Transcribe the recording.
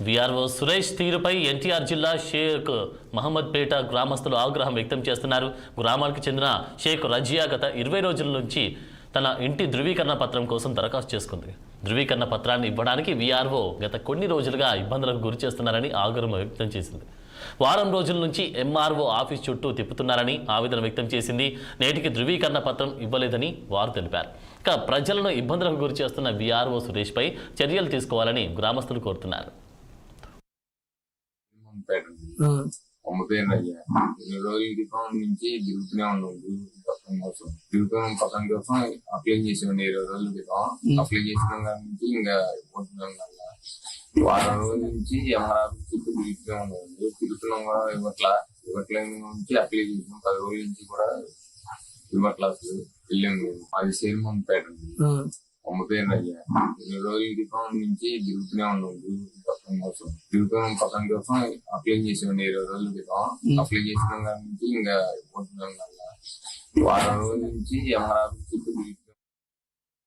VRO Suresh తీరుపై ఎన్టీఆర్ జిల్లా షేక్ మహమ్మద్ పేట గ్రామస్తులు ఆగ్రహం వ్యక్తం చేస్తున్నారు. గ్రామానికి చెందిన షేక్ రజియా గత 20 రోజుల నుంచి తన ఇంటి ధృవీకరణ పత్రం కోసం దరఖాస్తు చేసుకుంది. ధృవీకరణ పత్రాన్ని ఇవ్వడానికి వీఆర్ఓ గత కొన్ని రోజులుగా ఇబ్బందులకు గురి చేస్తున్నారని ఆగ్రహం వ్యక్తం చేసింది. వారం రోజుల నుంచి ఎంఆర్ఓ ఆఫీస్ చుట్టూ తిప్పుతున్నారని ఆవేదన వ్యక్తం చేసింది. నేటికి ధృవీకరణ పత్రం ఇవ్వలేదని వారు తెలిపారు. ఇక ప్రజలను ఇబ్బందులకు గురి చేస్తున్న వీఆర్ఓ సురేష్ పై చర్యలు తీసుకోవాలని గ్రామస్తులు కోరుతున్నారు. ఎన్ని రోజుల క్రితం నుంచి తిరుగుతూనే ఉన్నాం తిరుగుతున్న పక్కన కోసం అప్లై చేసాం. 20 రోజుల క్రితం అప్లై చేసిన దాని నుంచి ఇంకా వారం రోజుల నుంచి ఎంఆర్ఆర్ చుట్టూ తిరుగుతూనే ఉన్నాం. తిరుగుతున్నాం కూడా ఇవ్వట్ల నుంచి అప్లై చేసాం. 10 రోజుల నుంచి కూడా ఇవ్వట్లా వెళ్ళింది. అది సేల్మంపేట అమ్ముపోయినయ్యా. 20 రోజుల క్రితం నుంచి తిరుగుతూనే ఉన్నాం తిరుగుతున్న పక్కన కోసం అప్లై చేసాం. 20 రోజుల క్రితం అప్లై చేసిన దాని నుంచి ఇంకా వారం రోజుల నుంచి ఎంఆర్ఆర్